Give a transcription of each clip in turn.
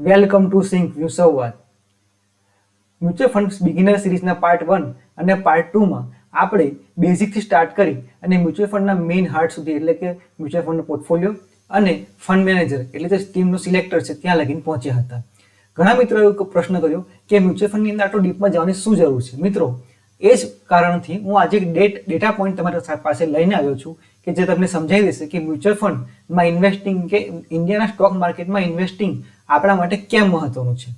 Welcome to sink view સંવાદ. Mutual fund beginner સિરીઝના part 1 અને part 2 માં આપણે બેઝિકથી સ્ટાર્ટ કરી અને મ્યુચ્યુઅલ ફંડના મેઇન હાર્ટ સુધી એટલે કે મ્યુચ્યુઅલ ફંડનો પોર્ટફોલિયો અને ફંડ મેનેજર એટલે જે સ્કીમનો સિલેક્ટર છે ત્યાં લગીને પહોંચ્યા હતા. ઘણા મિત્રોએ એવો પ્રશ્ન કર્યો કે મ્યુચ્યુઅલ ફંડની અંદર આટલો ડીપમાં જવાની શું જરૂર છે. મિત્રો, એ જ કારણથી હું આજે એક ડેટા પોઈન્ટ તમારી પાસે લઈને આવ્યો છું કે જે તમને સમજાવી દેશે કે મ્યુચ્યુઅલ ફંડમાં ઇન્વેસ્ટિંગ કે ઇન્ડિયાના સ્ટોક માર્કેટમાં ઇન્વેસ્ટિંગ આપણા માટે કેમ મહત્વનું છે.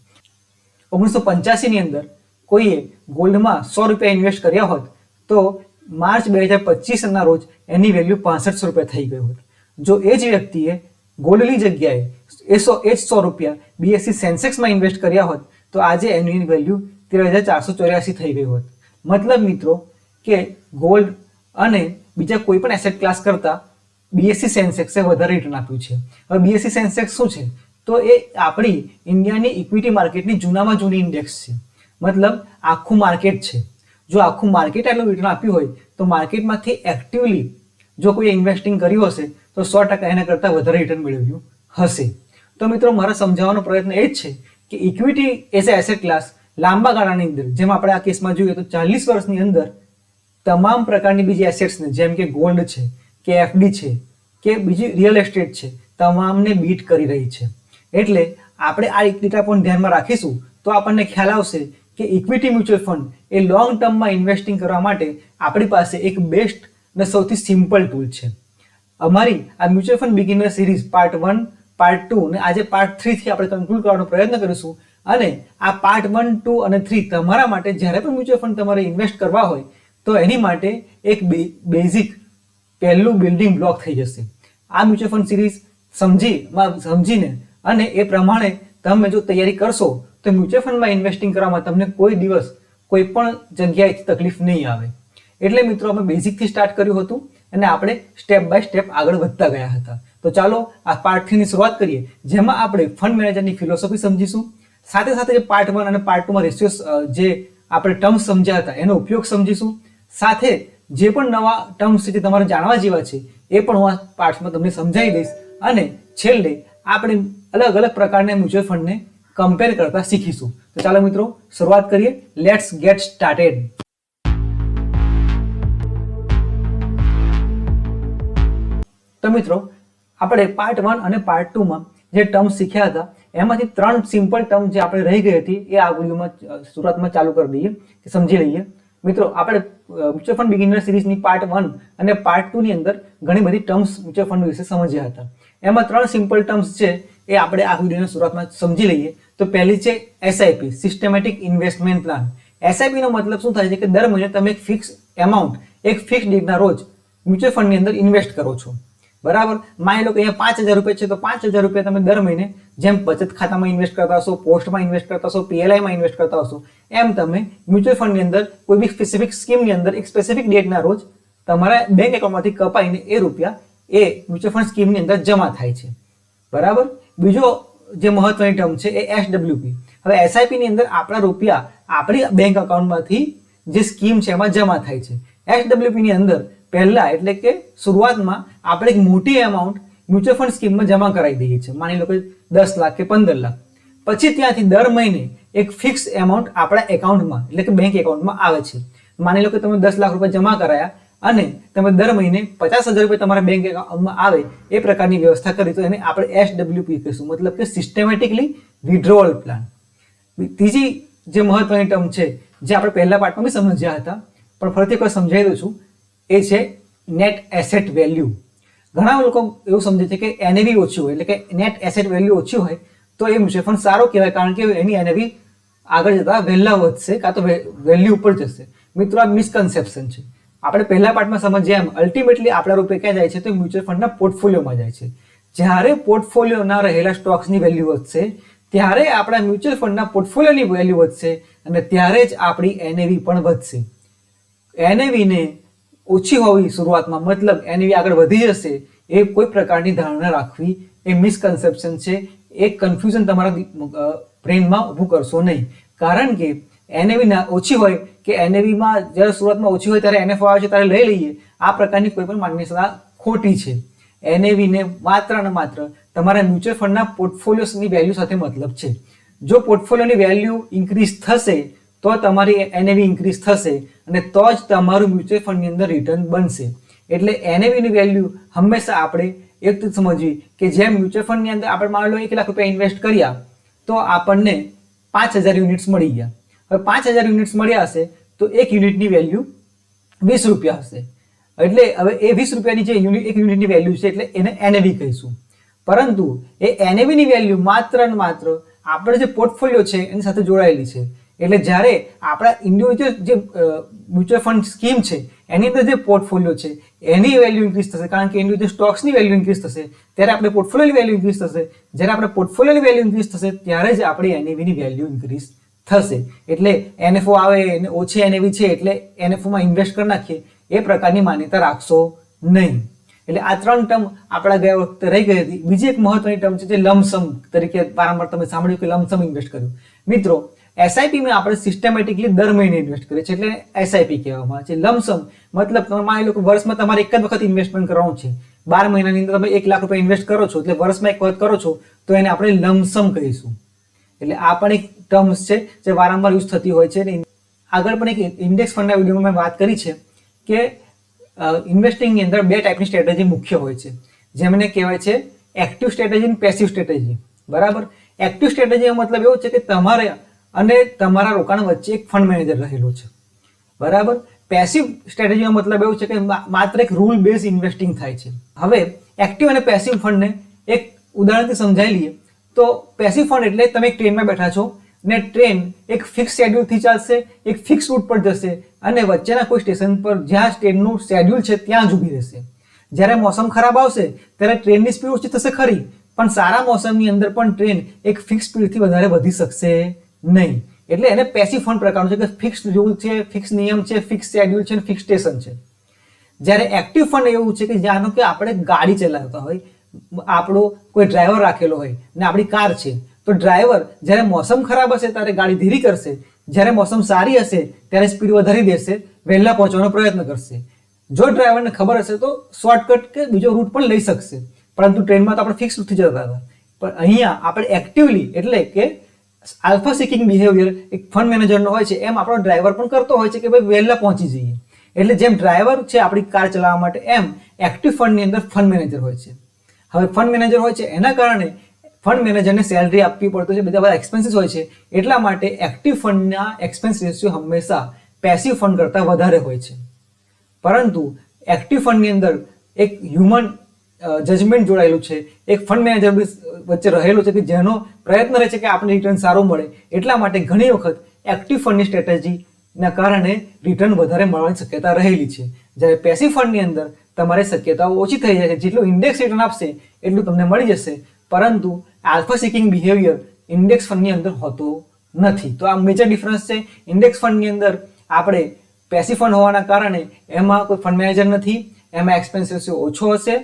1985ની અંદર કોઈએ ગોલ્ડમાં 100 રૂપિયા ઇન્વેસ્ટ કર્યા હોત તો માર્ચ 2025ના રોજ એની વેલ્યુ 6500 રૂપિયા થઈ ગઈ હોત. જો એ જ વ્યક્તિએ ગોલ્ડની જગ્યાએ એ જ 100 રૂપિયા બીએસસી સેન્સેક્સમાં ઇન્વેસ્ટ કર્યા હોત તો આજે એની વેલ્યુ 13484 થઈ ગઈ હોત. મતલબ મિત્રો કે ગોલ્ડ અને બીજા કોઈ પણ એસેટ ક્લાસ કરતાં બીએસસી સેન્સેક્સે વધારે રિટર્ન આપ્યું છે. હવે બીએસસી સેન્સેક્સ શું છે? તો એ આપણી ઇન્ડિયાની ઇક્વિટી માર્કેટની જૂનામાં જૂની ઇન્ડેક્સ છે. મતલબ આખું માર્કેટ છે. જો આખું માર્કેટ આટલું રિટર્ન આપ્યું હોય તો માર્કેટમાંથી એક્ટિવલી જો કોઈ ઇન્વેસ્ટિંગ કર્યું હશે તો 100% એના કરતાં વધારે રિટર્ન મેળવ્યું હશે. તો મિત્રો, મારા સમજાવવાનો પ્રયત્ન એ જ છે કે equity as a asset class લાંબા ગાળાની અંદર, જેમ આપણે આ કેસમાં જોઈએ તો 40 વર્ષની અંદર તમામ પ્રકારની બીજી એસેટ્સને જેમ કે ગોલ્ડ છે કે એફડી છે કે બીજી રિયલ એસ્ટેટ છે તમામને બીટ કરી રહી છે. એટલે આપણે આ એક ડેટા પોઈન્ટ ધ્યાનમાં રાખીશું તો આપણને ખ્યાલ આવશે કે ઇક્વિટી મ્યુચ્યુઅલ ફંડ એ લોંગ ટર્મમાં ઇન્વેસ્ટિંગ કરવા માટે આપણી પાસે એક બેસ્ટ અને સૌથી સિમ્પલ ટૂલ છે. અમારી આ mutual fund beginner series part 1, part 2 અને આજે પાર્ટ 3 થી આપણે કન્ક્લુડ કરવાનો પ્રયત્ન કરીશું. અને આ પાર્ટ 1, 2 અને 3 તમારા માટે જ્યારે પણ મ્યુચ્યુઅલ ફંડ તમારે ઇન્વેસ્ટ કરવા હોય તો એની માટે એક બેઝિક પહેલું બિલ્ડિંગ બ્લોક થઈ જશે. આ મ્યુચ્યુઅલ ફંડ સિરીઝ સમજીને અને એ પ્રમાણે તમે જો તૈયારી કરશો તો મ્યુચ્યુઅલ ફંડમાં ઇન્વેસ્ટિંગ કરવામાં તમને કોઈ દિવસ કોઈ પણ જગ્યાએથી તકલીફ નહીં આવે. એટલે મિત્રો, અમે બેઝિકથી સ્ટાર્ટ કર્યું હતું અને આપણે સ્ટેપ બાય સ્ટેપ આગળ વધતા ગયા હતા. તો ચાલો આ પાર્ટ 3 ની શરૂઆત કરીએ, જેમાં આપણે ફંડ મેનેજરની ફિલોસોફી સમજીશું. સાથે સાથે પાર્ટ 1 અને પાર્ટ 2 માં રેશિયો જે આપણે ટર્મ્સ સમજ્યા હતા એનો ઉપયોગ સમજીશું. સાથે જે પણ નવા ટર્મ્સ છે જે તમારે જાણવા જેવા છે એ પણ હું આ પાર્ટ્સમાં તમને સમજાવી દઈશ. અને છેલ્લે આપણે અલગ અલગ પ્રકારના મ્યુચ્યુઅલ ફંડને કમ્પેર કરતા શીખીશું. તો ચાલો મિત્રો, શરૂઆત કરીએ. Let's gate started. તો મિત્રો, આપણે પાર્ટ 1 અને પાર્ટ 2 માં જે ટર્મ્સ શીખ્યા હતા એમાંથી 3 સિમ્પલ ટર્મ જે આપણે રહી ગઈ હતી એ આ વિડીયોમાં શરૂઆતમાં ચાલુ કરી દઈએ કે સમજી લઈએ. મિત્રો, આપણે મ્યુચ્યુઅલ ફંડ બિગિનર સિરીઝની પાર્ટ 1 અને પાર્ટ 2 ની અંદર ઘણી બધી ટર્મ્સ મ્યુચ્યુઅલ ફંડ વિશે સમજ્યા હતા. એમાં 3 સિમ્પલ ટર્મ્સ છે એ આપણે આ વિડીયોની શરૂઆતમાં સમજી લઈએ. તો પહેલી છે SIP, systematic investment plan. SIP નો મતલબ શું થાય છે કે દર મહિને તમે એક ફિક્સ એમાઉન્ટ એક ફિક્સ ડેટના રોજ મ્યુચ્યુઅલ ફંડની અંદર ઇન્વેસ્ટ કરો છો. બરાબર? માની લો કે અહીંયા 5000 રૂપિયા છે તો 5000 રૂપિયા તમે દર મહિને જેમ બચત ખાતામાં ઇન્વેસ્ટ કરતા હશો, પોસ્ટમાં ઇન્વેસ્ટ કરતા હશો, પીએલઆઈમાં ઇન્વેસ્ટ કરતા હશો, એમ તમે મ્યુચ્યુઅલ ફંડની અંદર કોઈ બી સ્પેસિફિક સ્કીમની અંદર એક સ્પેસિફિક ડેટના રોજ તમારા બેંક એકાઉન્ટમાંથી કપાઈને એ રૂપિયા એ મ્યુચ્યુઅલ ફંડ સ્કીમની અંદર જમા થાય છે. બરાબર? બીજો જે મહત્વની ટર્મ છે એ એસડબ્લ્યુપી. હવે એસઆઈપી ની અંદર આપણા રૂપિયા આપણી બેંક એકાઉન્ટમાંથી જે સ્કીમ છે એમાં જમા થાય છે. એસડબ્લ્યુપી ની અંદર પહેલા એટલે કે શરૂઆતમાં આપણે એક મોટી એમાઉન્ટ મ્યુચ્યુઅલ ફંડ સ્કીમમાં જમા કરાવી દઈએ છીએ. માની લો કે 10 લાખ કે 15 લાખ. પછી ત્યાંથી દર મહિને એક ફિક્સ એમાઉન્ટ આપણા એકાઉન્ટમાં એટલે કે બેંક એકાઉન્ટમાં આવે છે. માની લો કે તમે 10 લાખ રૂપિયા જમા કરાયા અને તમે દર મહિને 50000 રૂપિયા તમારા બેંક એકાઉન્ટમાં આવે એ પ્રકારની વ્યવસ્થા કરી તો એને આપણે એસડબ્લ્યુપી કહીશું. મતલબ કે સિસ્ટમેટિકલી વિથડ્રોઅલ પ્લાન. ત્રીજી જે મહત્વની ટર્મ છે જે આપણે પહેલા પાર્ટમાં બી સમજ્યા હતા પણ ફરીથી કોઈ સમજાવી દઉં છું, એ છે નેટ એસેટ વેલ્યુ. ઘણા લોકો એવું સમજે છે કે એનએવી ઓછી હોય એટલે કે નેટ એસેટ વેલ્યુ ઓછી હોય તો એ મ્યુચ્યુઅલ ફંડ સારો કહેવાય કારણ કે એની એનએવી આગળ જતા વહેલા વધશે કાં તો વેલ્યુ ઉપર જશે. મિત્રો, આ મિસકન્સેપ્શન છે. આપણે પહેલા પાર્ટમાં સમજ્યા એમ અલ્ટિમેટલી આપણા રૂપિયા ક્યાં જાય છે તો મ્યુચ્યુઅલ ફંડના પોર્ટફોલિયોમાં જાય છે. જ્યારે પોર્ટફોલિયોના રહેલા સ્ટોક્સની વેલ્યુ વધશે ત્યારે આપણા મ્યુચ્યુઅલ ફંડના પોર્ટફોલિયોની વેલ્યુ વધશે અને ત્યારે જ આપણી એનએવી પણ વધશે. એનએવીને ઓછી હોવી શરૂઆતમાં મતલબ એનએવી આગળ વધી જશે એ કોઈ પ્રકારની ધારણા રાખવી એ મિસકન્સેપ્શન છે. એક કન્ફ્યુઝન તમારા બ્રેનમાં ઊભું કરશો નહીં. કારણ કે એનએવી ઓછી હોય કે એનએવીમાં જ્યારે શરૂઆતમાં ઓછી હોય ત્યારે એનએફઓ આવે છે ત્યારે લઈ લઈએ, આ પ્રકારની કોઈ પણ માન્યતા ખોટી છે. એનએવીને માત્ર ને માત્ર તમારા મ્યુચ્યુઅલ ફંડના પોર્ટફોલિયોની વેલ્યુ સાથે મતલબ છે. જો પોર્ટફોલિયોની વેલ્યુ ઇન્ક્રીઝ થશે તો તમારી NAV ઇન્ક્રીઝ થશે અને તો જ તમારું મ્યુચ્યુઅલ ફંડની અંદર રિટર્ન બનશે. એટલે NAV ની વેલ્યુ હંમેશા આપણે એક તો સમજવી કે જેમ મ્યુચ્યુઅલ ફંડની અંદર આપણે માની લો 1 લાખ રૂપિયા ઇન્વેસ્ટ કર્યા તો આપણને 5000 યુનિટ્સ મળી ગયા. હવે 5000 યુનિટ્સ મળ્યા હશે તો એક યુનિટની વેલ્યુ 20 રૂપિયા હશે. એટલે હવે એ 20 રૂપિયાની જે એક યુનિટની વેલ્યુ છે એટલે એને NAV કહીશું. પરંતુ એ NAV ની વેલ્યુ માત્ર ને માત્ર આપણે જે પોર્ટફોલિયો છે એની સાથે જોડાયેલી છે. એટલે જ્યારે આપણા ઇન્ડિવિજ્યુઅલ જે મ્યુચ્યુઅલ ફંડ સ્કીમ છે એની અંદર જે પોર્ટફોલિયો છે એની વેલ્યુ ઇન્ક્રીઝ થશે, કારણ કે ઇન્ડિવિજ્યુઅલ સ્ટોક્સની વેલ્યુ ઇન્ક્રીઝ થશે ત્યારે આપણે પોર્ટફોલિયોની વેલ્યુ ઇન્ક્રીઝ થશે. જ્યારે આપણે પોર્ટફોલિયોની વેલ્યુ ઇન્ક્રીઝ થશે ત્યારે જ આપણી NAV ની વેલ્યુ ઇન્ક્રીઝ થશે. એટલે NFO આવે ઓછી NAV છે એટલે NFO માં ઇન્વેસ્ટ કરી નાખીએ એ પ્રકારની માન્યતા રાખશો નહીં. એટલે આ 3 ટર્મ આપણા ગયા વખતે રહી ગઈ હતી. બીજી એક મહત્વની ટર્મ છે જે લમસમ તરીકે વારંવાર તમે સાંભળ્યું કે લમસમ ઇન્વેસ્ટ કર્યું. મિત્રો SIP માં આપણે સિસ્ટમેટિકલી દર મહિને ઇન્વેસ્ટ કરીએ છીએ એટલે SIP કહેવામાં આવે છે. લમસમ મતલબ તમે માની લો કે વર્ષમાં તમારે એક જ વખત ઇન્વેસ્ટમેન્ટ કરવાનું છે. 12 મહિનાની અંદર તમે 1 લાખ રૂપિયા ઇન્વેસ્ટ કરો છો એટલે વર્ષમાં એક વખત કરો છો તો એને આપણે લમસમ કહીશું. એટલે આ પણ એક ટર્મ્સ છે જે વારંવાર યુઝ થતી હોય છે. આગળ પણ એક ઇન્ડેક્સ ફંડના વિડીયોમાં મેં વાત કરી છે કે ઇન્વેસ્ટિંગની અંદર 2 ટાઈપની સ્ટ્રેટેજી મુખ્ય હોય છે, જેમને કહેવાય છે એક્ટિવ સ્ટ્રેટેજી અને પેસિવ સ્ટ્રેટેજી. બરાબર. એક્ટિવ સ્ટ્રેટેજીનો મતલબ એવો છે કે તમારે અને તમારા રોકાણ વચ્ચે એક ફંડ મેનેજર રહેલો છે. બરાબર. પેસિવ સ્ટ્રેટેજીનો મતલબ એવું છે કે માત્ર એક રૂલ બેઝ ઇન્વેસ્ટિંગ થાય છે. હવે એક્ટિવ અને પેસિવ ફંડને એક ઉદાહરણથી સમજાવી લઈએ તો પેસિવ ફંડ એટલે તમે એક ટ્રેનમાં બેઠા છો ને ટ્રેન એક ફિક્સ શેડ્યુલથી ચાલશે, એક ફિક્સ રૂટ પર જશે અને વચ્ચેના કોઈ સ્ટેશન પર જ્યાં ટ્રેનનું શેડ્યુલ છે ત્યાં જ ઊભી રહેશે. જ્યારે મોસમ ખરાબ આવશે ત્યારે ટ્રેનની સ્પીડ ઓછી થશે ખરી, પણ સારા મોસમની અંદર પણ ટ્રેન એક ફિક્સ સ્પીડથી વધારે વધી શકશે નહીં. એટલે એને પેસિવ ફંડ પ્રકારનું છે કે ફિક્સ રૂલ છે, ફિક્સ નિયમ છે, ફિક્સ શેડ્યુલ છે, ફિક્સ સ્ટેશન છે. જ્યારે એક્ટિવ ફંડ એવું છે કે જાણો કે આપણે ગાડી ચલાવતા હોય, આપણો કોઈ ડ્રાઈવર રાખેલો હોય ને આપણી કાર છે તો ડ્રાઈવર જ્યારે મોસમ ખરાબ હશે ત્યારે ગાડી ધીરી કરશે, જ્યારે મોસમ સારી હશે ત્યારે સ્પીડ વધારી દેશે, વહેલા પહોંચવાનો પ્રયત્ન કરશે. જો ડ્રાઈવરને ખબર હશે તો શોર્ટકટ કે બીજો રૂટ પણ લઈ શકશે, પરંતુ ટ્રેનમાં તો આપણે ફિક્સ રૂટથી જતા હતા. પણ અહીંયા આપણે એક્ટિવલી એટલે કે આલ્ફા સિકિંગ બિહેવિયર એક ફંડ મેનેજરનો હોય છે એમ આપણો ડ્રાઈવર પણ કરતો હોય છે કે ભાઈ વહેલા પહોંચી જઈએ. એટલે જેમ ડ્રાઈવર છે આપણી કાર ચલાવવા માટે એમ એક્ટિવ ફંડની અંદર ફંડ મેનેજર હોય છે. હવે ફંડ મેનેજર હોય છે એના કારણે ફંડ મેનેજરને સેલરી આપવી પડતો છે, બધા એક્સપેન્સીસ હોય છે. એટલા માટે એક્ટિવ ફંડના એક્સપેન્સ રેશિયો હંમેશા પેસિવ ફંડ કરતાં વધારે હોય છે. પરંતુ એક્ટિવ ફંડની અંદર એક હ્યુમન જજમેન્ટ જોડાયેલું છે, એક ફંડ મેનેજર વચ્ચે રહેલું છે કે જેનો પ્રયત્ન રહે છે કે આપણને રિટર્ન સારું મળે. એટલા માટે ઘણી વખત એક્ટિવ ફંડની સ્ટ્રેટેજીના કારણે રિટર્ન વધારે મળવાની શક્યતા રહેલી છે. જ્યારે પેસિવ ફંડની અંદર તમારી શક્યતાઓ ઓછી થઈ જાય છે. જેટલું ઇન્ડેક્સ રિટર્ન આપશે એટલું તમને મળી જશે, પરંતુ આલ્ફા સિકિંગ બિહેવિયર ઇન્ડેક્સ ફંડની અંદર હોતો નથી. તો આ મેજર ડિફરન્સ છે. ઇન્ડેક્સ ફંડની અંદર આપણે પેસિવ ફંડ હોવાના કારણે એમાં કોઈ ફંડ મેનેજર નથી, એમાં એક્સપેન્સ રેશિયો ઓછો હશે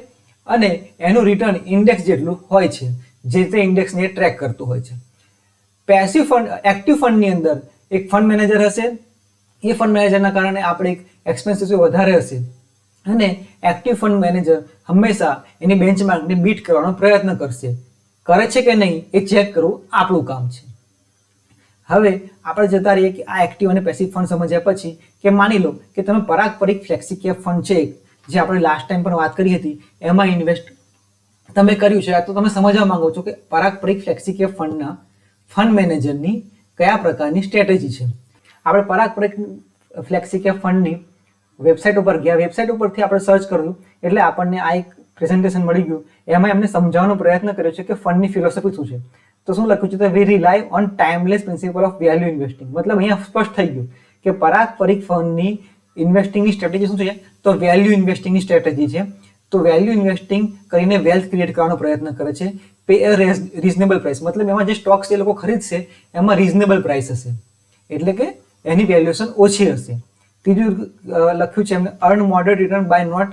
અને એનું રિટર્ન ઇન્ડેક્સ જેટલું હોય છે, જે તે ઇન્ડેક્સને ટ્રેક કરતું હોય છે. પેસિવ ફંડ એક્ટિવ ફંડની અંદર એક ફંડ મેનેજર હશે, એ ફંડ મેનેજરના કારણે આપણે એક એક્સપેન્સ રેશિયો વધારે હશે અને એક્ટિવ ફંડ મેનેજર હંમેશા એની બેન્ચમાર્કને બીટ કરવાનો પ્રયત્ન કરશે. કરે છે કે નહીં એ ચેક કરવું આપણું કામ છે. હવે આપણે જતા રહીએ કે આ એક્ટિવ અને પેસિવ ફંડ સમજ્યા પછી કે માની લો કે તમે પારસ્પરિક ફ્લેક્સી કેપ ફંડ છે જે આપણે લાસ્ટ ટાઈમ પણ વાત કરી હતી એમાં ઇન્વેસ્ટ તમે કર્યું છે, તો તમે સમજવા માંગો છો કે પારસ્પરિક ફ્લેક્સી કેપ ફંડના ફંડ મેનેજરની કયા પ્રકારની સ્ટ્રેટેજી છે. આપણે પારસ્પરિક ફ્લેક્સી કેપ ફંડની વેબસાઇટ ઉપર ગયા, વેબસાઇટ ઉપરથી આપણે સર્ચ કર્યું એટલે આપણને આ એક પ્રેઝન્ટેશન મળી ગયું. એમાં એમને સમજાવવાનો પ્રયત્ન કર્યો છે કે ફંડની ફિલોસોફી શું છે. તો શું લખ્યું છે તો we rely on timeless principle of value investing. મતલબ અહીંયા સ્પષ્ટ થઈ ગયું કે પારસ્પરિક ફંડની ઇન્વેસ્ટિંગની સ્ટ્રેટેજી શું છે તો વેલ્યુ ઇન્વેસ્ટિંગની સ્ટ્રેટેજી છે. તો વેલ્યુ ઇન્વેસ્ટિંગ કરીને વેલ્થ ક્રિએટ કરવાનો પ્રયત્ન કરે છે. પે અ રીઝનેબલ પ્રાઇસ, મતલબ એમાં જે સ્ટોક્સ એ લોકો ખરીદશે એમાં રીઝનેબલ પ્રાઇસ હશે, એટલે કે એની વેલ્યુએશન ઓછી હશે. ત્રીજું લખ્યું છે એમને earn moderate return by not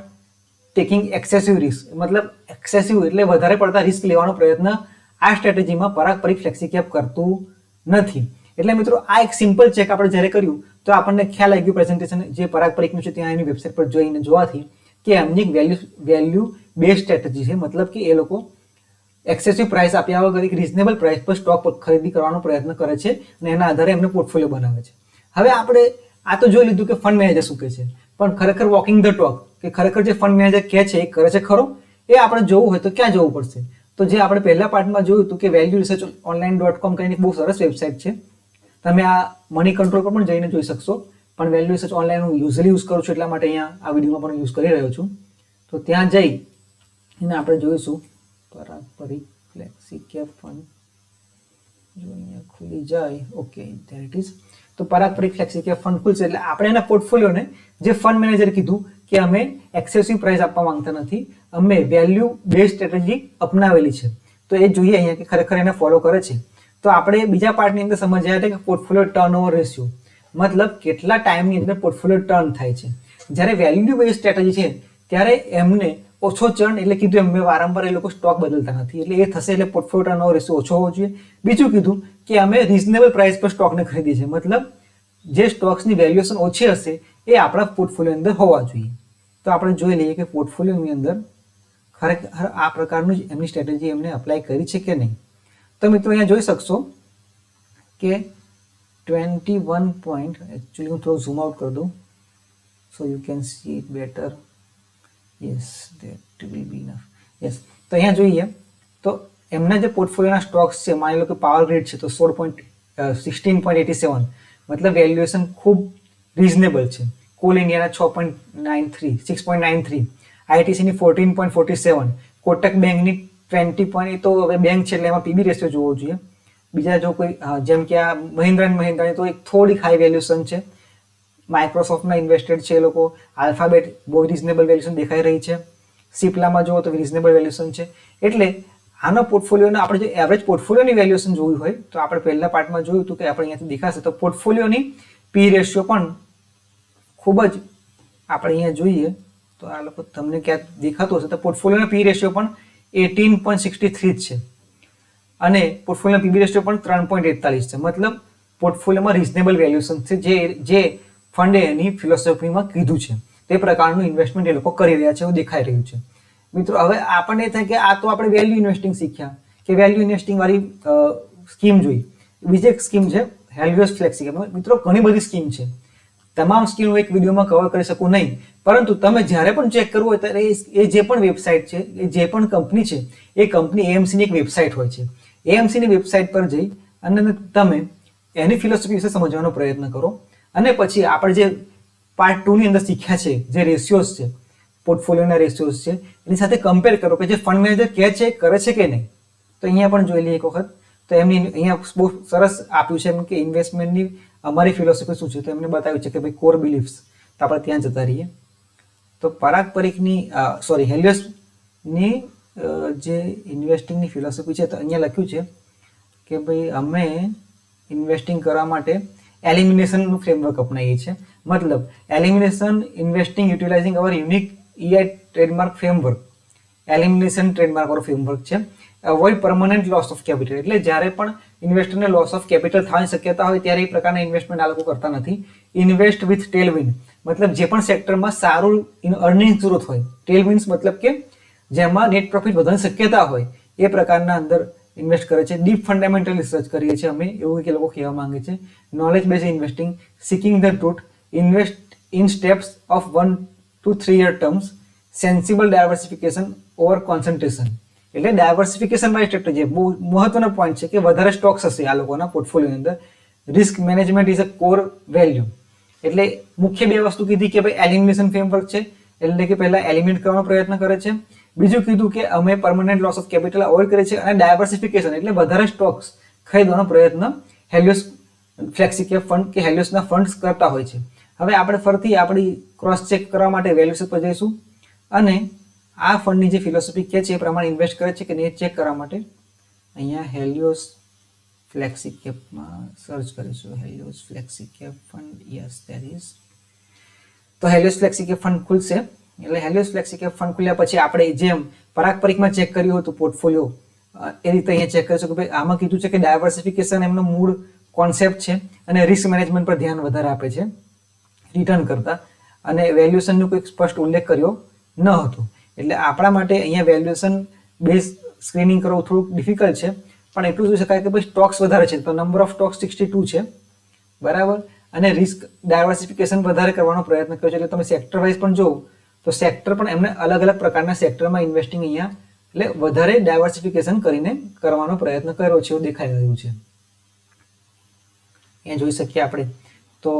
taking excessive risk. મતલબ એક્સેસિવ એટલે વધારે પડતા રિસ્ક લેવાનો પ્રયત્ન આ સ્ટ્રેટેજીમાં પારસ્પરિક ફ્લેક્સી કેપ કરતું નથી. એટલે મિત્રો આ એક સિમ્પલ ચેક આપણે જ્યારે કર્યું તો આપણને ખ્યાલ આવી ગયો પ્રેઝન્ટેશન જે પારસ્પરિકનું છે ત્યાં એની વેબસાઇટ પર જોઈને જોવાથી કે એમની વેલ્યુ બેઝ સ્ટ્રેટેજી છે. મતલબ કે એ લોકો એક્સેસિવ પ્રાઇસ આપ્યા વગર એક રિઝનેબલ પ્રાઇસ પર સ્ટોક ખરીદી કરવાનો પ્રયત્ન કરે છે અને એના આધારે એમને પોર્ટફોલિયો બનાવે છે. હવે આપણે આ તો જોઈ લીધું કે ફંડ મેનેજર શું કહે છે, પણ ખરેખર વોકિંગ ધ ટોક કે ખરેખર જે ફંડ મેનેજર કહે છે એ કરે છે ખરો, એ આપણે જોવું હોય તો ક્યાં જવું પડશે? તો જે આપણે પહેલા પાર્ટમાં જોયું હતું કે વેલ્યુ રિસર્ચ online.com કરીને બહુ સરસ વેબસાઇટ છે, તમે આ મની કંટ્રોલ પર પણ જઈને જોઈ શકશો, પણ વેલ્યુ રિસર્ચ ઓનલાઈન હું યુઝલી યુઝ કરું છું એટલા માટે અહીંયા આ વિડીયોમાં પણ યુઝ કરી રહ્યો છું. તો ત્યાં જઈ એને આપણે જોઈશું પારંપરિક ફ્લેક્સી કેપ ફંડ, જો અહીંયા ખુલી જાય, ઓકે ધેર ઇટ ઇઝ. તો પારંપરિક ફ્લેક્સી કેપ ફંડ ખુલશે એટલે આપણે એના પોર્ટફોલિયોને જે ફંડ મેનેજર કીધું કે અમે એક્સેસિવ પ્રાઇસ આપવા માંગતા નથી, અમે વેલ્યુ બેઝ સ્ટ્રેટેજી અપનાવેલી છે, તો એ જોઈએ અહીંયા કે ખરેખર એને ફોલો કરે છે. તો આપણે બીજા પાર્ટની અંદર સમજ્યા હતા કે પોર્ટફોલિયો ટર્નઓવર રેશિયો, મતલબ કેટલા ટાઈમની અંદર પોર્ટફોલિયો ટર્ન થાય છે. જ્યારે વેલ્યુ બેઝ સ્ટ્રેટેજી છે ત્યારે એમને ઓછો ચર્ન, એટલે કીધું એમ વારંવાર એ લોકો સ્ટોક બદલતા નથી, એટલે એ થશે એટલે પોર્ટફોલિયો ટર્નઓવર રેશિયો ઓછો હોવો જોઈએ. બીજું કીધું કે અમે રિઝનેબલ પ્રાઇસ પર સ્ટોકને ખરીદીએ છીએ, મતલબ જે સ્ટોક્સની વેલ્યુએશન ઓછી હશે એ આપણા પોર્ટફોલિયો અંદર હોવા જોઈએ. તો આપણે જોઈ લઈએ કે પોર્ટફોલિયોની અંદર ખરેખર આ પ્રકારનું જ એમની સ્ટ્રેટેજી એમને અપ્લાય કરી છે કે નહીં. તો મિત્રો અહીંયા જોઈ શકશો કે 21 પોઈન્ટ, એકચ્યુઅલી હું થોડું ઝૂમ આઉટ કરી દઉં so you can see it better. Yes, that will be enough. Yes, તો અહીંયા જોઈએ તો એમના જે પોર્ટફોલિયોના સ્ટોક્સ છે, માની લો કે પાવર ગ્રીડ છે તો 16.87, મતલબ વેલ્યુએશન ખૂબ રિઝનેબલ છે. કોલ ઇન્ડિયાના 6.93, આઈટીસીની 14.47, કોટક બેંકની 20 પોઈન્ટ, તો હવે બેંક છે એટલે એમાં પીબી રેશિયો જોવો જોઈએ. બીજા જો કોઈ જેમ કે આ મહિન્દ્રાની તો એક થોડીક હાઈ વેલ્યુએશન છે. માઇક્રોસોફ્ટમાં ઇન્વેસ્ટેડ છે એ લોકો, આલ્ફાબેટ બહુ રિઝનેબલ વેલ્યુએશન દેખાઈ રહી છે, સિપ્લામાં જુઓ તો રિઝનેબલ વેલ્યુએશન છે. એટલે આનો પોર્ટફોલિયોનો આપણે જે એવરેજ પોર્ટફોલિયોની વેલ્યુએશન જોવી હોય તો આપણે પહેલા પાર્ટમાં જોયું હતું કે આપણે અહીંયાથી દેખાશે તો પોર્ટફોલિયોની પી રેશિયો પણ ખૂબ જ આપણે અહીંયા જોઈએ તો આ લોકો તમને ક્યાંક દેખાતું હશે તો પોર્ટફોલિયોનો પી રેશિયો પણ 18.63 જ છે અને પોર્ટફોલિયો પીબી રેશિયો પણ 3.41 છે. મતલબ પોર્ટફોલિયોમાં રિઝનેબલ વેલ્યુએશન છે, જે ફંડે એની ફિલોસોફીમાં કીધું છે તે પ્રકારનું ઇન્વેસ્ટમેન્ટ એ લોકો કરી રહ્યા છે એવું દેખાઈ રહ્યું છે. મિત્રો હવે આપણને એ થાય કે આ તો આપણે વેલ્યુ ઇન્વેસ્ટિંગ શીખ્યા કે વેલ્યુ ઇન્વેસ્ટિંગ વાળી સ્કીમ જોઈ. બીજી એક સ્કીમ છે હેલિયોસ ફ્લેક્સી કેપ. મિત્રો ઘણી બધી સ્કીમ છે, તમામ સ્કીમ હું એક વિડીયોમાં કવર કરી શકું નહીં, પરંતુ તમે જ્યારે પણ ચેક કરવું હોય ત્યારે એ જે પણ વેબસાઇટ છે, એ જે પણ કંપની છે, એ કંપની એએમસીની એક વેબસાઇટ હોય છે. એએમસીની વેબસાઇટ પર જઈ અને તમે એની ફિલોસોફી વિશે સમજવાનો પ્રયત્ન કરો અને પછી આપણે જે પાર્ટ 2 ની અંદર શીખ્યા છે જે રેશિયોઝ છે, પોર્ટફોલિયોના રેશિયોઝ છે, એની સાથે કમ્પેર કરો કે જે ફંડ મેનેજર કહે છે કરે છે કે નહીં. તો અહીંયા પણ જોઈ લઈએ એક વખત. તો એમની અહીંયા બહુ સરસ આપ્યું છે એમ કે ઇન્વેસ્ટમેન્ટની અમારી ફિલોસોફી શું છે, તો એમને બતાવ્યું છે કે ભાઈ કોર બિલીફ્સ. તો આપણે ત્યાં જતા રહીએ. તો પારંપરિકની હેલિયોસની જે ઇન્વેસ્ટિંગની ફિલોસોફી છે તો અહીંયા લખ્યું છે કે ભાઈ અમે ઇન્વેસ્ટિંગ કરવા માટે એલિમિનેશનનું ફ્રેમવર્ક અપનાવીએ છીએ. મતલબ elimination investing utilizing our unique EI trademark framework. Elimination trademark વાળો ફ્રેમવર્ક છે. Avoid permanent loss of capital, એટલે જ્યારે પણ ઇન્વેસ્ટરને લોસ ઓફ કેપિટલ થવાની શક્યતા હોય ત્યારે એ પ્રકારના ઇન્વેસ્ટમેન્ટ આ લોકો કરતા નથી. ઇન્વેસ્ટ વિથ ટેલવિન્ડ, મતલબ જે પણ સેક્ટરમાં સારું અર્નિંગ ગ્રોથ હોય. ટેલવિન્ડ્સ મતલબ કે જેમાં નેટ પ્રોફિટ વધવાની શક્યતા હોય એ પ્રકારના અંદર ઇન્વેસ્ટ કરે છે. ડીપ ફંડામેન્ટલ રિસર્ચ કરીએ છીએ અમે, એવું કે લોકો કહેવા માંગે છે. Knowledge base investing, seeking the truth, invest in steps of 1 to 3 year terms, sensible diversification over concentration. એટલે ડાયવર્સિફિકેશન વાળી સ્ટ્રેટેજી બહુ મહત્વનો પોઈન્ટ છે કે વધારે સ્ટોક્સ હશે આ લોકોના પોર્ટફોલિયોની અંદર. Risk management is a core value. એટલે મુખ્ય બે વસ્તુ કીધી કે ભાઈ એલિમિનેશન ફ્રેમવર્ક છે, એટલે કે પહેલા એલિમિનેટ કરવાનો પ્રયત્ન કરે છે. બીજું કીધું કે અમે permanent loss of capital avoid કરીએ છીએ અને ડાયવર્સિફિકેશન એટલે વધારે સ્ટોક્સ ખરીદવાનો પ્રયત્ન હેલિયોસ ફ્લેક્સી કેપ ફંડ કે હેલિયોસના ફંડ્સ કરતા હોય છે. હવે આપણે ફરીથી આપણી ક્રોસ ચેક કરવા માટે વેલ્યુએશન પર જઈશું અને આ ફંડની જે ફિલોસોફી કે છે એ પ્રમાણે ઇન્વેસ્ટ કરે છે કે નહીં ચેક કરવા માટે અહીંયા હેલિયોસ ફ્લેક્સી કેપમાં સર્ચ કરીશું. Helios flexi cap fund, yes there is. તો હેલિયોસ ફ્લેક્સી કેપ ફંડ ખુલશે. એટલે હેલિયોસ ફ્લેક્સી કેપ ફંડ ખુલ્યા પછી આપણે જેમ પારંપરિકમાં ચેક કર્યું હતું પોર્ટફોલિયો, એ રીતે અહીંયા ચેક કરીશું કે ભાઈ આમાં કીધું છે કે ડાયવર્સિફિકેશન એમનો મૂળ કોન્સેપ્ટ છે અને રિસ્ક મેનેજમેન્ટ પર ધ્યાન વધારે આપે છે રિટર્ન કરતા, અને વેલ્યુએશનનો કોઈ સ્પષ્ટ ઉલ્લેખ કર્યો ન હતો. એટલે આપણા માટે અહીંયા વેલ્યુએશન બેઝ સ્ક્રીનિંગ કરવું થોડુંક ડિફિકલ્ટ છે, પણ એટલું જોઈ શકાય કે ભાઈ સ્ટોક્સ વધારે છે, તો નંબર ઓફ સ્ટોક્સ 62 છે, બરાબર. અને રિસ્ક ડાયવર્સિફિકેશન વધારે કરવાનો પ્રયત્ન કર્યો છે. એટલે તમે સેક્ટર વાઇઝ પણ જુઓ તો સેક્ટર પણ એમને અલગ અલગ પ્રકારના સેક્ટરમાં ઇન્વેસ્ટિંગ અહીંયા એટલે વધારે ડાયવર્સિફિકેશન કરીને કરવાનો પ્રયત્ન કર્યો છે એવું દેખાઈ રહ્યું છે. અહીંયા જોઈ શકીએ આપણે તો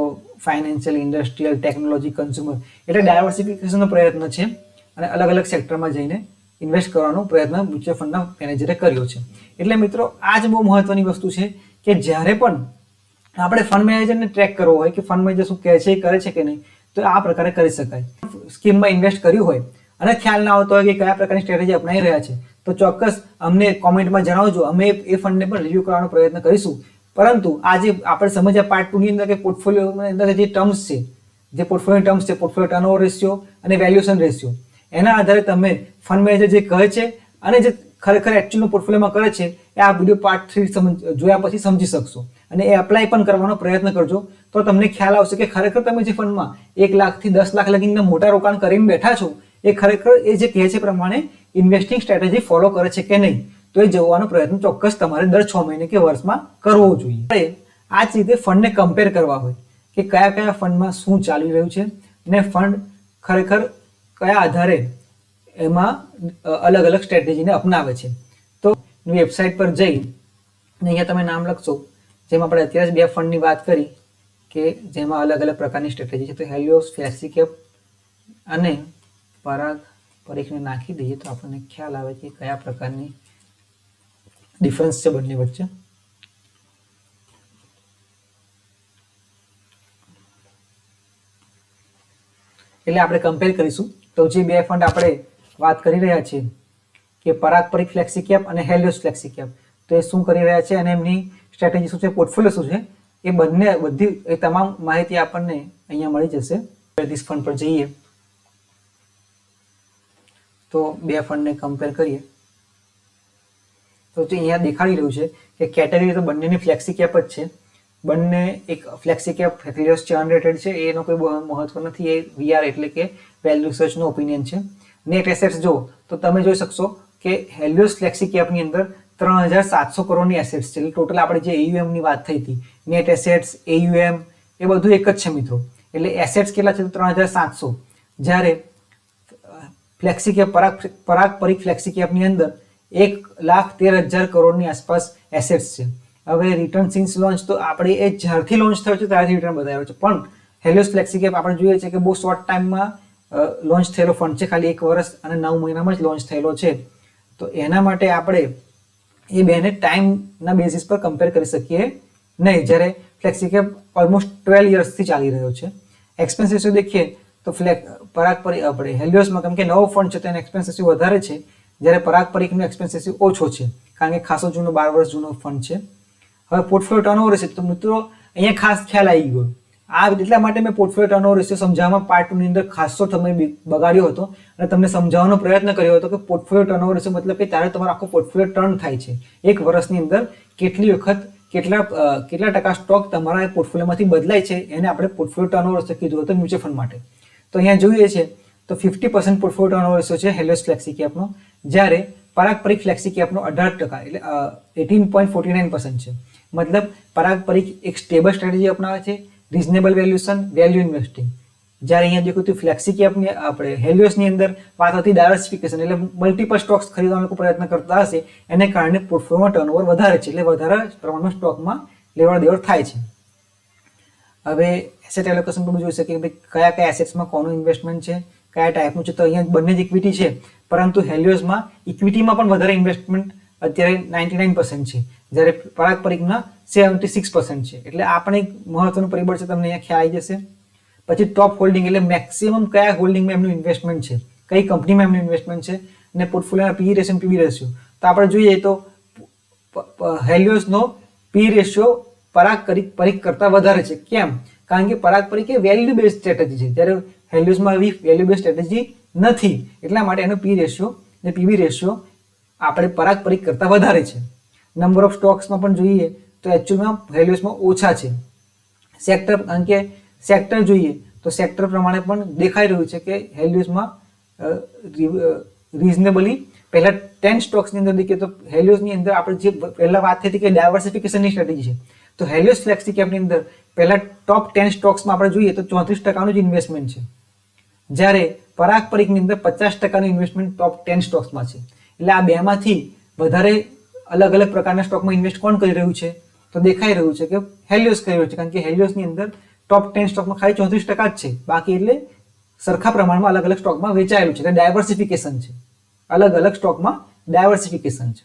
ફાઇનાન્શિયલ, ઇન્ડસ્ટ્રીયલ, ટેકનોલોજી, કન્ઝ્યુમર એટલે ડાયવર્સિફિકેશનનો પ્રયત્ન છે અને અલગ અલગ સેક્ટરમાં જઈને ઇન્વેસ્ટ કરવાનો પ્રયત્ન મ્યુચ્યુઅલ ફંડના મેનેજરે કર્યો છે. એટલે મિત્રો આ જ બહુ મહત્વની વસ્તુ છે કે જ્યારે પણ આપણે ફંડ મેનેજરને ટ્રેક કરવો હોય કે ફંડ મેનેજર શું કહે છે, એ કરે છે કે નહીં, તો આ પ્રકારે કરી શકાય. સ્કીમમાં ઇન્વેસ્ટ કર્યું હોય અને ખ્યાલ ના આવતો હોય કે કયા પ્રકારની સ્ટ્રેટેજી અપનાવી રહ્યા છે, તો ચોક્કસ અમને કોમેન્ટમાં જણાવજો. અમે એ ફંડને પણ રિવ્યૂ કરવાનો પ્રયત્ન કરીશું. પરંતુ આજે આપણે સમજ્યા પાર્ટ 2 ની અંદર કે પોર્ટફોલિયોની અંદર જે ટર્મ્સ છે, જે પોર્ટફોલિયો ટર્મ્સ છે, પોર્ટફોલિયો ટર્નઓવર રેશિયો અને વેલ્યુએશન રેશિયો, એના આધારે તમે ફંડ મેનેજર જે કહે છે અને જે ખરેખર એકચ્યુઅલમાં પોર્ટફોલિયોમાં કરે છે એ આ વિડીયો પાર્ટ 3 જોયા પછી સમજી શકશો અને એ એપ્લાય પણ કરવાનો પ્રયત્ન કરજો. તો તમને ખ્યાલ આવશે કે ખરેખર તમે જે ફંડમાં 1 લાખથી 10 લાખ લગીના મોટા રોકાણ કરીને બેઠા છો એ ખરેખર એ જે કહે છે પ્રમાણે ઇન્વેસ્ટિંગ સ્ટ્રેટેજી ફોલો કરે છે કે નહીં, તો એ જોવાનો પ્રયત્ન ચોક્કસ તમારે દર 6 મહિને કે વર્ષમાં કરવો જોઈએ. આ જ રીતે ફંડને કમ્પેર કરવા હોય કે કયા કયા ફંડમાં શું ચાલી રહ્યું છે ને ફંડ ખરેખર કયા આધારે એમાં અલગ અલગ સ્ટ્રેટેજીને અપનાવે છે. તો વેબસાઇટ પર જઈ અને અહીંયા તમે નામ લખશો, જેમ આપણે અત્યારે જ 2 ફંડની વાત કરી કે જેમાં અલગ અલગ પ્રકારની સ્ટ્રેટેજી છે, તો હેલિયોસ, ફ્લેક્સીકેપ અને પરાગ પરીખને નાખી દઈએ તો આપણને ખ્યાલ આવે કે કયા પ્રકારની ડિફરન્સ છે બંને વચ્ચે. એટલે આપણે કમ્પેર કરીશું. તો જે 2 ફંડ આપણે વાત કરી રહ્યા છીએ કે પરાગ પરીખ ફ્લેક્સીકેપ અને હેલિયોસ ફ્લેક્સીકેપ, તો એ શું કરી રહ્યા છે અને એમની સ્ટ્રેટેજી શું છે, પોર્ટફોલિયો શું છે, એ બધી તમામ માહિતી આપણને અહીંયા મળી જશે. દિસ ફંડ પર જઈએ તો 2 ફંડને કમ્પેર કરીએ તો અહીંયા દેખાડી રહ્યું છે કે કેટેગરી તો બંનેની ફ્લેક્સીકેપ જ છે. બંને એક ફ્લેક્સીકેપ હેલિયોસ 400 છે, એનો કોઈ મહત્વ નથી, એ વીઆર એટલે કે વેલ્યુ રિસર્ચનો ઓપિનિયન છે. નેટ એસેટ્સ જો તો તમે જોઈ શકશો કે હેલિયોસ ફ્લેક્સીકેપની અંદર 3700 કરોડની એસેટ્સ છે. એટલે ટોટલ આપણે જે AUM ની વાત થઈ હતી, નેટ એસેટ્સ, AUM એ બધું એક જ છે મિત્રો. એટલે એસેટ્સ કેટલા છે, 3700, જ્યારે ફ્લેક્સીકેપ પરાગ પરીખ ફ્લેક્સીકેપની અંદર 1,13,000 કરોડની આસપાસ એસેટ્સ છે. હવે રિટર્ન સિન્સ લોન્ચ તો આપણે એ જ્યારથી લોન્ચ થયો છે ત્યારથી રિટર્ન બતાવ્યો છે, પણ હેલિયોસ ફ્લેક્સીકેપ આપણે જોઈએ છે કે બહુ શોર્ટ ટાઈમમાં લોન્ચ થયેલો ફંડ છે, ખાલી 1 વર્ષ અને 9 મહિનામાં જ લોન્ચ થયેલો છે. તો એના માટે આપણે એ બેને ટાઈમના બેસિસ પર કમ્પેર કરી શકીએ નહીં, જ્યારે ફ્લેક્સીકેપ ઓલમોસ્ટ 12 યર્સથી ચાલી રહ્યો છે. એક્સપેન્સ રેશિયો દેખીએ તો પરાગ પરીખ આપણે હેલિયોસમાં કેમ કે નવો ફંડ છે તો એનો એક્સપેન્સ રેશિયો વધારે છે, જ્યારે પરાગ પરીખનો એક્સપેન્સ રેશિયો ઓછો છે કારણ કે ખાસો જૂનો 12 વર્ષ જૂનો ફંડ છે. હવે પોર્ટફોલિયો ટર્નઓવર રેશિયો, તો મિત્રો અહીંયા ખાસ ખ્યાલ આવી ગયો. આ એટલા માટે મેં પોર્ટફોલિયો ટર્નઓવર રેશિયો સમજાવવામાં પાર્ટ 2 ની અંદર ખાસો સમય બગાડ્યો હતો અને તમને સમજાવવાનો પ્રયત્ન કર્યો હતો કે પોર્ટફોલિયો ટર્નઓવર રેશિયો મતલબ કે ત્યારે તમારો આખો પોર્ટફોલિયો ટર્ન થાય છે. 1 વર્ષની અંદર કેટલી વખત કેટલા ટકા સ્ટોક તમારા પોર્ટફોલિયોમાંથી બદલાય છે એને આપણે પોર્ટફોલિયો ટર્નઓવર રેશિયો કીધું હતું મ્યુચ્યુઅલ ફંડ માટે. તો અહીંયા જોઈએ છે તો 50% પોર્ટફોલિયો ટર્નઓવર રેશિયો છે હેલિયોસ ફ્લેક્સીકેપનો, જ્યારે પરાગ પરીખ ફ્લેક્સીકેપનો 18% એટલે 18.49% છે. મતલબ પરાગ પરીખ એક સ્ટેબલ સ્ટ્રેટેજી અપનાવે છે, રિઝનેબલ વેલ્યુએશન, વેલ્યુ ઇન્વેસ્ટિંગ. જ્યારે અહીંયા દેખો તો ફ્લેક્સીકેપની આપણે હેલિયોસની અંદર વાત હતી ડાયવર્સિફિકેશન, એટલે મલ્ટિપલ સ્ટોક્સ ખરીદવાનો પ્રયત્ન કરતા હશે, એને કારણે પોર્ટફોલિયોમાં ટર્નઓવર વધારે છે, એટલે વધારે પ્રમાણમાં સ્ટોકમાં લેવડ દેવડ થાય છે. હવે એસેટ એલોકેશન પણ જોઈ શકીએ કે કયા કયા એસેટ્સમાં કોનું ઇન્વેસ્ટમેન્ટ છે, કયા ટાઈપનું છે. તો અહીંયા બંને જ ઇક્વિટી છે, પરંતુ હેલિયોસમાં ઇક્વિટીમાં પણ વધારે ઇન્વેસ્ટમેન્ટ અત્યારે 99% છે, જ્યારે પરાગ પરીખના 76% છે. એટલે આ પણ એક મહત્વનું પરિબળ છે, તમને અહીંયા ખ્યાલ આવી જશે. પછી ટોપ હોલ્ડિંગ એટલે મેક્સિમમ કયા હોલ્ડિંગમાં એમનું ઇન્વેસ્ટમેન્ટ છે, કઈ કંપનીમાં એમનું ઇન્વેસ્ટમેન્ટ છે, અને પોર્ટફોલિયોના પી રેશિયો પીવી રેશિયો. તો આપણે જોઈએ તો હેલિયોસનો પી રેશિયો પરાગ પરીખ કરતાં વધારે છે. કેમ? કારણ કે પરાગ પરીખ એ વેલ્યુ બેઝ સ્ટ્રેટેજી છે, જ્યારે હેલિયોસમાં એવી વેલ્યુ બેઝ સ્ટ્રેટેજી નથી. એટલા માટે એનો પી રેશિયો અને પીવી રેશિયો આપણે પરાગ પરીખ કરતાં વધારે છે. નંબર ઓફ સ્ટોક્સમાં પણ જોઈએ તો એકચ્યુઅલમાં હેલિયોસમાં ઓછા છે. સેક્ટર, કારણ કે સેક્ટર જોઈએ તો સેક્ટર પ્રમાણે પણ દેખાઈ રહ્યું છે કે હેલિયોસમાં રિઝનેબલી પહેલા 10 સ્ટોક્સની અંદર દેખીએ તો હેલિયોસની અંદર આપણે જે પહેલા વાત થઈ હતી કે ડાયવર્સિફિકેશનની સ્ટ્રેટેજી છે, તો હેલિયોસ ફ્લેક્સી કેપની અંદર પહેલા ટોપ 10 સ્ટોક્સમાં આપણે જોઈએ તો 34% જ ઇન્વેસ્ટમેન્ટ છે, જ્યારે પરાગ પરિકની અંદર 50% ઇન્વેસ્ટમેન્ટ ટોપ 10 સ્ટોક્સમાં છે. એટલે આ બેમાંથી વધારે અલગ અલગ પ્રકારના સ્ટોકમાં ઇન્વેસ્ટ કોણ કરી રહ્યું છે? તો દેખાઈ રહ્યું છે કે હેલિયોસ કરી રહ્યું છે, કારણ કે હેલિયોસની અંદર ટોપ 10 સ્ટોકમાં ખાલી 34% જ છે, બાકી એટલે સરખા પ્રમાણમાં અલગ અલગ સ્ટોકમાં વેચાયેલું છે. એટલે ડાયવર્સિફિકેશન છે, અલગ અલગ સ્ટોકમાં ડાયવર્સિફિકેશન છે.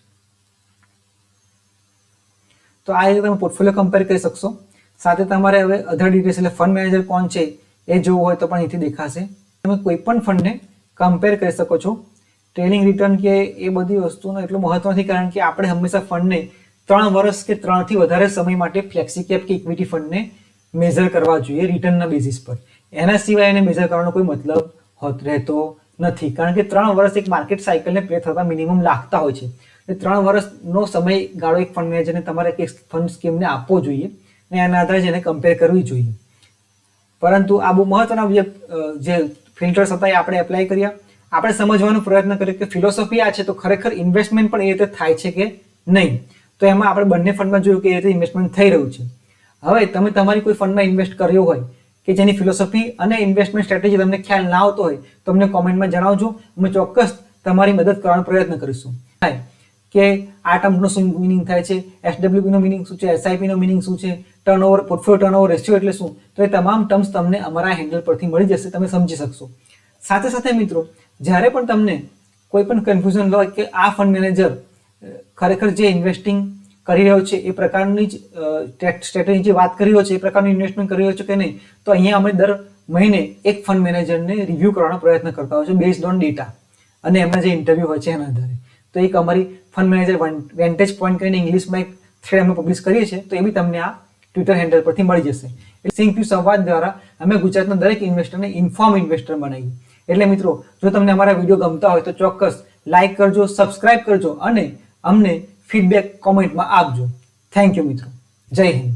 તો આ રીતે તમે પોર્ટફોલિયો કમ્પેર કરી શકશો. સાથે તમારે હવે અધર ડિટેલ્સ એટલે ફંડ મેનેજર કોણ છે એ જોવું હોય તો પણ અહીંથી દેખાશે. તમે કોઈ પણ ફંડને કમ્પેર કરી શકો છો. ટ્રેલિંગ રિટર્ન કે એ બધી વસ્તુનો એટલું મહત્વ નથી, કારણ કે આપણે હંમેશા ફંડને 3 વર્ષ કે 3 થી વધારે સમય માટે ફ્લેક્સી કેપ કે ઇક્વિટી ફંડને મેઝર કરવા જોઈએ રિટર્નના બેઝિસ પર. એના સિવાય એને મેઝર કરવાનો કોઈ મતલબ રહેતો નથી, કારણ કે 3 વર્ષ એક માર્કેટ સાયકલને પ્લે થતા મિનિમમ લાગતા હોય છે. એટલે 3 વર્ષનો સમયગાળો એક ફંડ મેનેજરને તમારે એક ફંડ સ્કીમને આપવો જોઈએ અને એના આધારે એને કમ્પેર કરવી જોઈએ. પરંતુ આ બહુ મહત્વના જે ફિલ્ટર્સ હતા એ આપણે એપ્લાય કર્યા. આપણે સમજવાનો પ્રયત્ન કર્યો કે ફિલોસોફી આ છે તો ખરેખર ઇન્વેસ્ટમેન્ટ પણ એ રીતે થાય છે કે નહીં. તો એમાં આપણે બંને ફંડમાં જોયું કે એ રીતે ઇન્વેસ્ટમેન્ટ થઈ રહ્યું છે. હવે તમે તમારી કોઈ ફંડમાં ઇન્વેસ્ટ કર્યો હોય કે જેની ફિલોસોફી અને ઇન્વેસ્ટમેન્ટ સ્ટ્રેટેજી તમને ખ્યાલ ના આવતો હોય તો અમને કોમેન્ટમાં જણાવજો. અમે ચોક્કસ તમારી મદદ કરવાનો પ્રયત્ન કરીશું. કે આ ટર્મનો શું મિનિંગ થાય છે, એસડબ્લ્યુપી નો મિનિંગ શું છે, એસઆઈપી નો મિનિંગ શું છે, ટર્નઓવર પોર્ટફોલિયો ટર્નઓવર રેશિયો એટલે શું, તો એ તમામ ટર્મ્સ તમને અમારા હેન્ડલ પરથી મળી જશે, તમે સમજી શકશો. સાથે સાથે મિત્રો, જ્યારે પણ તમને કોઈ પણ કન્ફ્યુઝન હોય કે આ ફંડ મેનેજર ખરેખર જે ઇન્વેસ્ટિંગ કરી રહ્યો છે એ પ્રકારની જ સ્ટ્રેટેજી જે વાત કરી રહ્યો છે એ પ્રકારનું ઇન્વેસ્ટમેન્ટ કરી રહ્યો છે કે નહીં, તો અહીંયા અમે દર મહિને એક ફંડ મેનેજરને રિવ્યૂ કરવાનો પ્રયત્ન કરતા હોય છે બેઝડ ઓન ડેટા અને એમના જે ઇન્ટરવ્યૂ હોય છે એના આધારે. તો એક અમારી ફંડ મેનેજર વેન્ટેજ પોઈન્ટ કરીને ઇંગ્લિશમાં એક થ્રેડ અમે પબ્લિશ કરીએ છીએ, તો એ બી તમને આ ટ્વિટર હેન્ડલ પરથી મળી જશે. એટલે સિંક સંવાદ દ્વારા અમે ગુજરાતના દરેક ઇન્વેસ્ટરને ઇન્ફોર્મ ઇન્વેસ્ટર બનાવીએ. એટલે મિત્રો, જો તમને અમારા વિડીયો ગમતા હોય તો ચોક્કસ લાઇક કરજો, સબસ્ક્રાઇબ કરજો અને અમને ફીડબેક કોમેન્ટમાં આપજો. થેન્ક યુ મિત્રો. જય હિન્દ.